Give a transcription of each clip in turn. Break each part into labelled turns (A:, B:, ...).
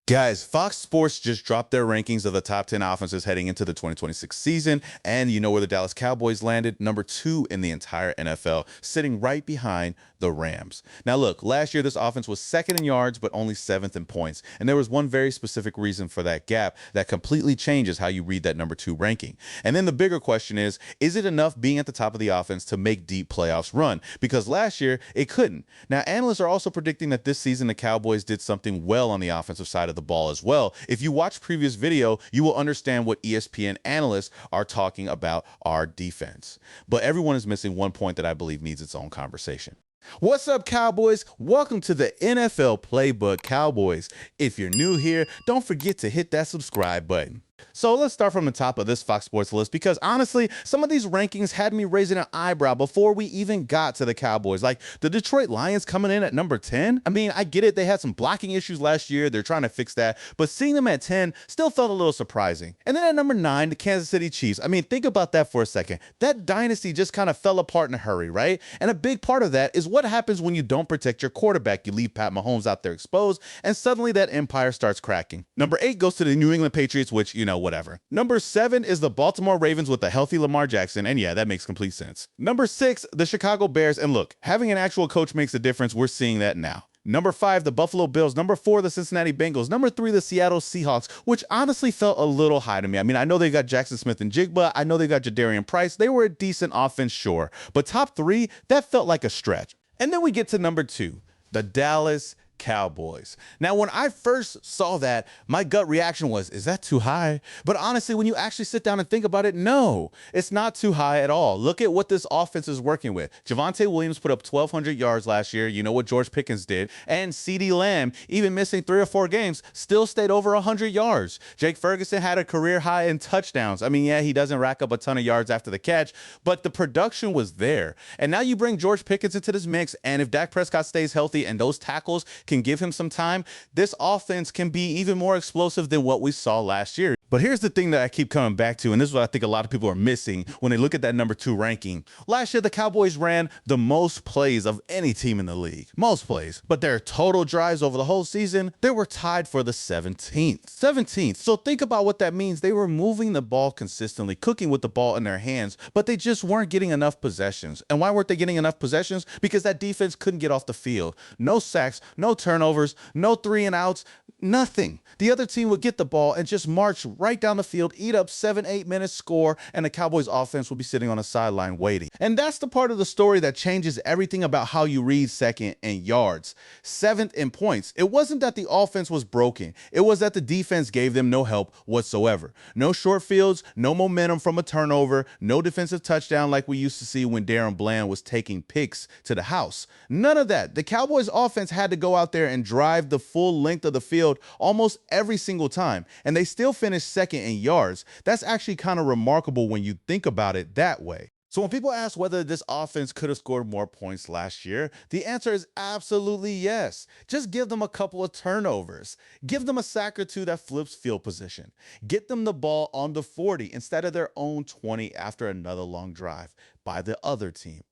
A: Guys, Fox Sports just dropped their rankings of the top 10 offenses heading into the 2026 season, and you know where the Dallas Cowboys landed? Number 2 in the entire NFL, sitting right behind the Rams. Now look, last year this offense was second in yards, but only 7th in points, and there was one very specific reason for that gap that completely changes how you read that number 2 ranking. And then the bigger question is it enough being at the top of the offense to make deep playoffs run? Because last year, it couldn't. Now, analysts are also predicting that this season the Cowboys did something well on the offensive side of the ball as well. If you watch previous video, you will understand what ESPN analysts are talking about our defense. But everyone is missing one point that I believe needs its own conversation. What's up, Cowboys? Welcome to the NFL Playbook, Cowboys. If you're new here, don't forget to hit that subscribe button. So let's start from the top of this Fox Sports list, because honestly, some of these rankings had me raising an eyebrow before we even got to the Cowboys. Like the Detroit Lions coming in at number 10. I mean, I get it. They had some blocking issues last year. They're trying to fix that. But seeing them at 10 still felt a little surprising. And then at number 9, the Kansas City Chiefs. I mean, think about that for a second. That dynasty just kind of fell apart in a hurry, right? And a big part of that is what happens when you don't protect your quarterback. You leave Pat Mahomes out there exposed, and suddenly that empire starts cracking. Number 8 goes to the New England Patriots, which, you know, whatever. Number 7 is the Baltimore Ravens with a healthy Lamar Jackson, and yeah, that makes complete sense. Number 6, the Chicago Bears, and look, having an actual coach makes a difference. We're seeing that now. Number 5, the Buffalo Bills. Number 4, the Cincinnati Bengals. Number 3, the Seattle Seahawks, which honestly felt a little high to me. I mean, I know they got Jackson Smith and Jigba. I know they got Jadarian Price. They were a decent offense, sure. But top 3, that felt like a stretch. And then we get to number 2, the Dallas Cowboys. Now, when I first saw that, my gut reaction was, is that too high? But honestly, when you actually sit down and think about it, no, it's not too high at all. Look at what this offense is working with. Javonte Williams put up 1,200 yards last year. You know what George Pickens did. And CeeDee Lamb, even missing 3 or 4 games, still stayed over 100 yards. Jake Ferguson had a career high in touchdowns. I mean, yeah, he doesn't rack up a ton of yards after the catch, but the production was there. And now you bring George Pickens into this mix, and if Dak Prescott stays healthy and those tackles can give him some time, this offense can be even more explosive than what we saw last year. But here's the thing that I keep coming back to, and this is what I think a lot of people are missing when they look at that number 2 ranking. Last year, the Cowboys ran the most plays of any team in the league. Most plays. But their total drives over the whole season, they were tied for the 17th. 17th. So think about what that means. They were moving the ball consistently, cooking with the ball in their hands, but they just weren't getting enough possessions. And why weren't they getting enough possessions? Because that defense couldn't get off the field. No sacks, no turnovers, no 3 and outs, nothing. The other team would get the ball and just march right down the field, eat up 7-8 minutes, score, and the Cowboys offense will be sitting on the sideline waiting. And that's the part of the story that changes everything about how you read second in yards. 7th in points. It wasn't that the offense was broken. It was that the defense gave them no help whatsoever. No short fields, no momentum from a turnover, no defensive touchdown like we used to see when DaRon was taking picks to the house. None of that. The Cowboys offense had to go out there and drive the full length of the field almost every single time, and they still finished second in yards. That's actually kind of remarkable when you think about it that way. So when people ask whether this offense could have scored more points last year, the answer is absolutely yes. Just give them a couple of turnovers. Give them a sack or 2 that flips field position. Get them the ball on the 40 instead of their own 20 after another long drive by the other team.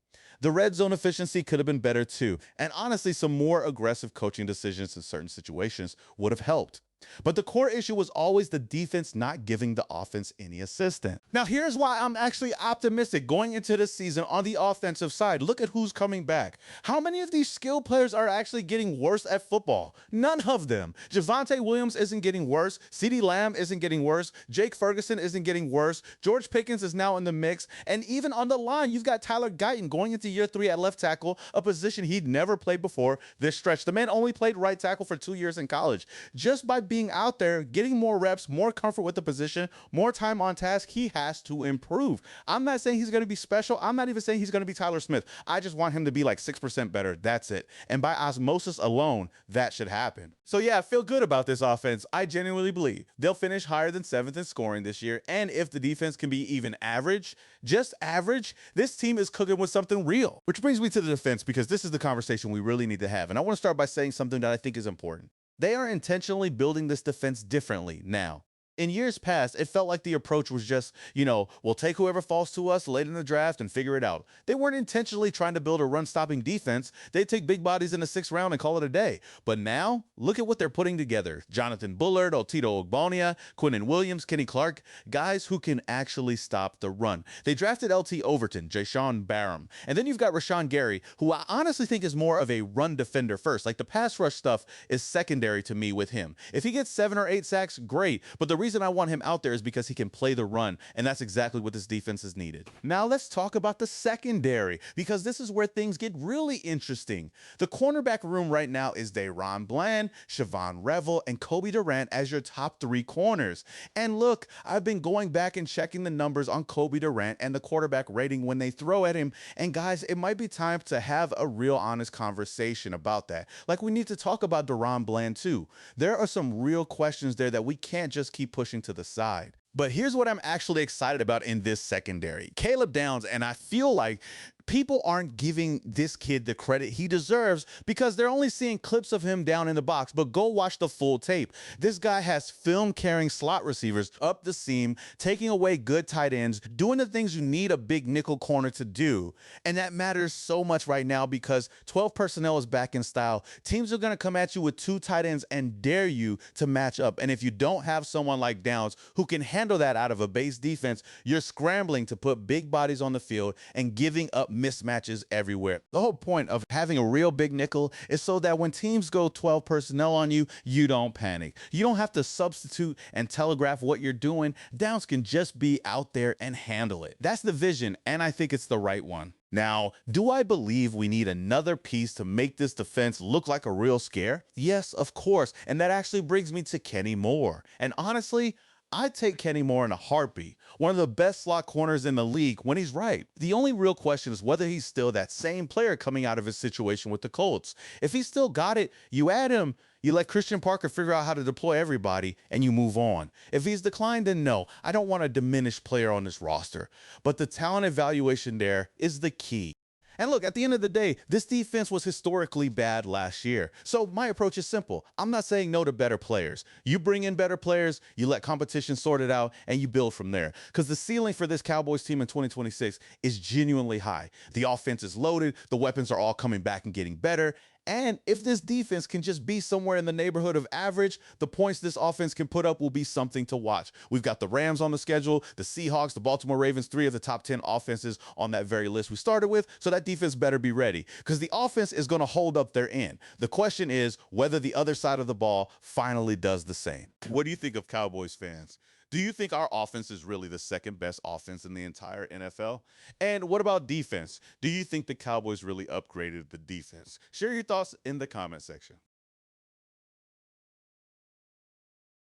A: The red zone efficiency could have been better too, and honestly, some more aggressive coaching decisions in certain situations would have helped. But the core issue was always the defense not giving the offense any assistance. Now, here's why I'm actually optimistic going into this season on the offensive side. Look at who's coming back. How many of these skilled players are actually getting worse at football? None of them. Javonte Williams isn't getting worse. CeeDee Lamb isn't getting worse. Jake Ferguson isn't getting worse. George Pickens is now in the mix. And even on the line, you've got Tyler Guyton going into year 3 at left tackle, a position he'd never played before this stretch. The man only played right tackle for 2 years in college. Just by being out there, getting more reps, more comfort with the position, more time on task, he has to improve. I'm not saying he's going to be special. I'm not even saying he's going to be Tyler Smith. I just want him to be like 6% better. That's it. And by osmosis alone, that should happen. So yeah, I feel good about this offense. I genuinely believe they'll finish higher than 7th in scoring this year. And if the defense can be even average, just average, this team is cooking with something real. Which brings me to the defense, because this is the conversation we really need to have. And I want to start by saying something that I think is important. They are intentionally building this defense differently now. In years past, it felt like the approach was just, we'll take whoever falls to us late in the draft and figure it out. They weren't intentionally trying to build a run stopping defense. They'd take big bodies in the sixth round and call it a day. But now, look at what they're putting together. Jonathan Bullard, Otito Ogbonia, Quinnen Williams, Kenny Clark, guys who can actually stop the run. They drafted LT Overton, Jashawn Barham. And then you've got Rashan Gary, who I honestly think is more of a run defender first. Like the pass rush stuff is secondary to me with him. If he gets 7 or 8 sacks, great. But the reason I want him out there is because he can play the run, and that's exactly what this defense is needed. Now let's talk about the secondary, because this is where things get really interesting. The cornerback room right now is DaRon Bland, Siobhan Revel, and Cobie Durant as your top 3 corners. And look, I've been going back and checking the numbers on Cobie Durant and the quarterback rating when they throw at him, and guys, it might be time to have a real honest conversation about that. Like, we need to talk about DaRon Bland too. There are some real questions there that we can't just keep pushing to the side. But here's what I'm actually excited about in this secondary. Caleb Downs, and I feel like people aren't giving this kid the credit he deserves because they're only seeing clips of him down in the box, but go watch the full tape. This guy has film-carrying slot receivers up the seam, taking away good tight ends, doing the things you need a big nickel corner to do. And that matters so much right now because 12 personnel is back in style. Teams are going to come at you with 2 tight ends and dare you to match up. And if you don't have someone like Downs who can handle that out of a base defense, you're scrambling to put big bodies on the field and giving up mismatches everywhere. The whole point of having a real big nickel is so that when teams go 12 personnel on you, you don't panic. You don't have to substitute and telegraph what you're doing. Downs can just be out there and handle it. That's the vision, and I think it's the right one. Now, do I believe we need another piece to make this defense look like a real scare? Yes, of course, and that actually brings me to Kenny Moore. And honestly, I'd take Kenny Moore in a heartbeat, one of the best slot corners in the league when he's right. The only real question is whether he's still that same player coming out of his situation with the Colts. If he's still got it, you add him, you let Christian Parker figure out how to deploy everybody, and you move on. If he's declined, then no, I don't want a diminished player on this roster. But the talent evaluation there is the key. And look, at the end of the day, this defense was historically bad last year. So my approach is simple. I'm not saying no to better players. You bring in better players, you let competition sort it out, and you build from there. Because the ceiling for this Cowboys team in 2026 is genuinely high. The offense is loaded, the weapons are all coming back and getting better. And if this defense can just be somewhere in the neighborhood of average, the points this offense can put up will be something to watch. We've got the Rams on the schedule, the Seahawks, the Baltimore Ravens, 3 of the top 10 offenses on that very list we started with. So that defense better be ready because the offense is going to hold up their end. The question is whether the other side of the ball finally does the same. What do you think of Cowboys fans? Do you think our offense is really the second best offense in the entire NFL? And what about defense? Do you think the Cowboys really upgraded the defense? Share your thoughts in the comment section.